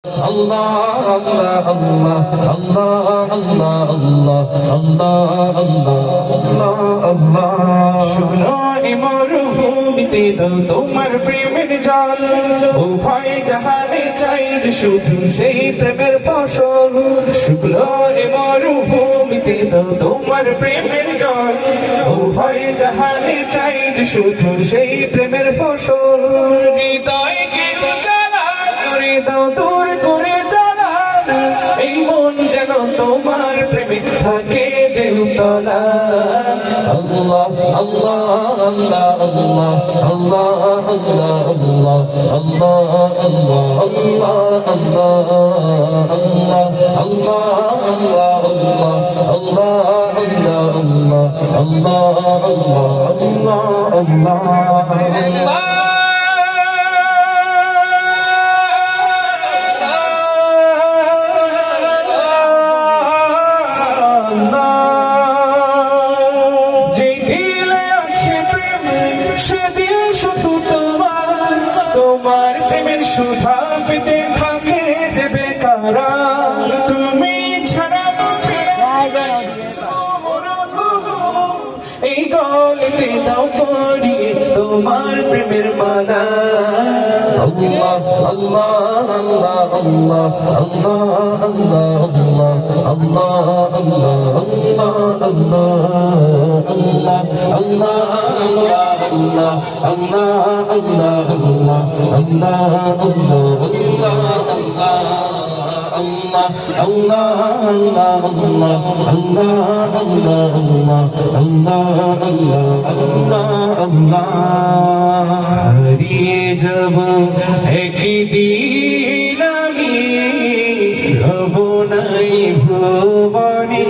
Allah Allah Allah Allah Allah Allah Allah Allah Allah শুনো এ মরুভূমিতে দাও তোমার প্রেমের জল উভয় জাহানে চাই যে শুধু সেই প্রেমের ফসল শুনো এ মরুভূমিতে দাও তোমার প্রেমের জল উভয় জাহানে চাই যে শুধু সেই প্রেমের ফসল হৃদয়কে উজালা করে দাও দূর করে জ্বালা এই মন যেন তোমার প্রেমে থাকে যে উতলা আল্লাহ আল্লাহ আল্লাহ আল্লাহ আল্লাহ আল্লাহ আল্লাহ আল্লাহ আল্লাহ আল্লাহ আল্লাহ আল্লাহ আল্লাহ আল্লাহ আল্লাহ আল্লাহ আল্লাহ আল্লাহ তোমার প্রেমের সুধা পেতে থাকে যে বেকারা তুমি ছাড়া এই গলিতে দাও করিয়ে তোমার প্রেমের মালা আল্লাহ আল্লাহ আল্লাহ আল্লাহ আল্লাহ আল্লাহ আল্লাহ আল্লাহ আল্লাহ আল্লাহ আল্লাহ আল্লাহ আল্লাহ হারিয়ে যাব একদিন আমি রব নাই ভুবনে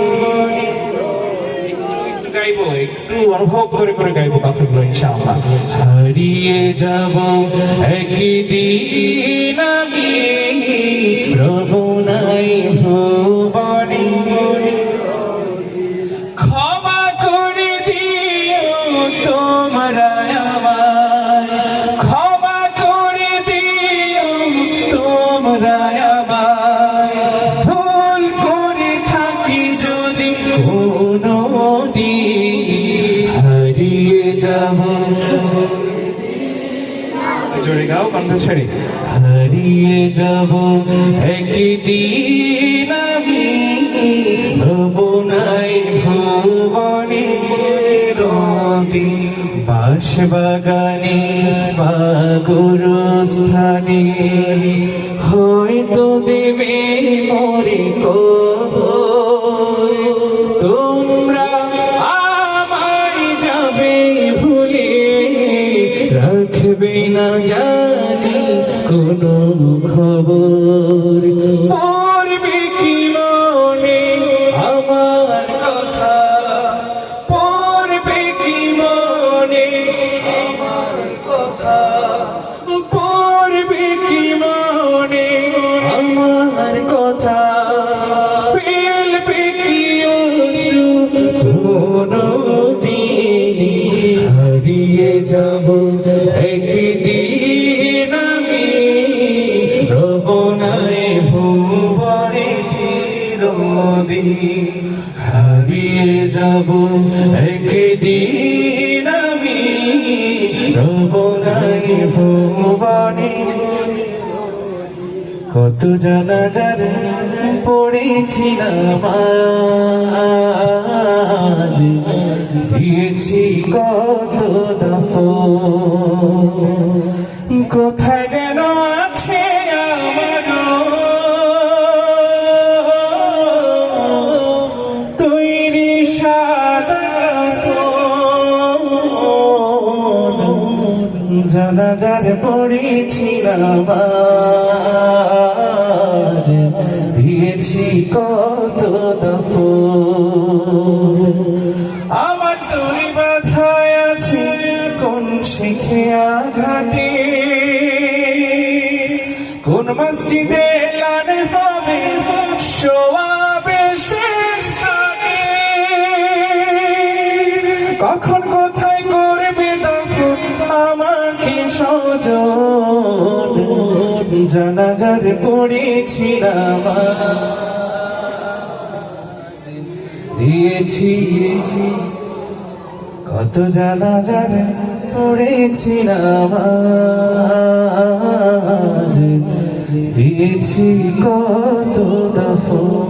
গাইবো একটু অনুভব করে করে গাইবো কথাগুলো ইনশাআল্লাহ হারিয়ে যাব একদিন আমি রব নাই ভুবনে ক্ষমা করে দিও তোমরা আমায় ক্ষমা করে দিও তোমরা আমায় ভুল করে থাকি যদি কোনো হারিয়ে যাব জোরে গাও কণ্ঠ ছেড়ে হারিয়ে যাব একদিন আমি রব নাই ভুবনে বাঁশবাগানে বা গুরুস্থানে হয়তো দেবে মরে তোমরা আমায় যাবে ভুলে রাখবে না জানি কোনো খবর পড়বে কি মনে আমার কথা পড়বে কি মনে আমার কথা পড়বে কি মনে আমার কথা ফেলবে কি অশ্রু শোনো দিন হারিয়ে যাব একদিন আমি রব নাই ভুবনে চিরদিন হারিয়ে যাব একদিন আমি রব নাই ভুবনে কত জানাজার পড়েছিলাম আজ দিয়েছি কত দাফন কোথায় যেন আছে আমার তৈরি সাদা জানাজার পড়েছিলাম আজ দিয়েছি কত দাফন আমার দড়ি বাঁধায় আছে কোন শিখে আঘাতে কোন মসজিদে লান হবে সোয়াবে শেষ কাটে কখন কোথায় করবে দাফন আমাকে সজন জানাজার পড়েছি নামাজ, দিয়েছি কত জানাজার পড়েছি নামাজ, দিয়েছি কত দাফন।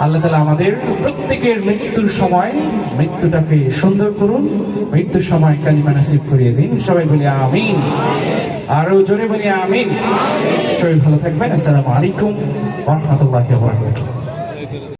আল্লাহ তাআলা আমাদের প্রত্যেকের মৃত্যুর সময় মৃত্যুটাকে সুন্দর করুন, মৃত্যুর সময় কালিমা নসিব করিয়ে দিন। সবাই বলি আমিন, আরো জোরে বলি আমিন। সবাই ভালো থাকবেন। আসসালামু আলাইকুম ওয়া রাহমাতুল্লাহি ওয়া বারাকাতুহু।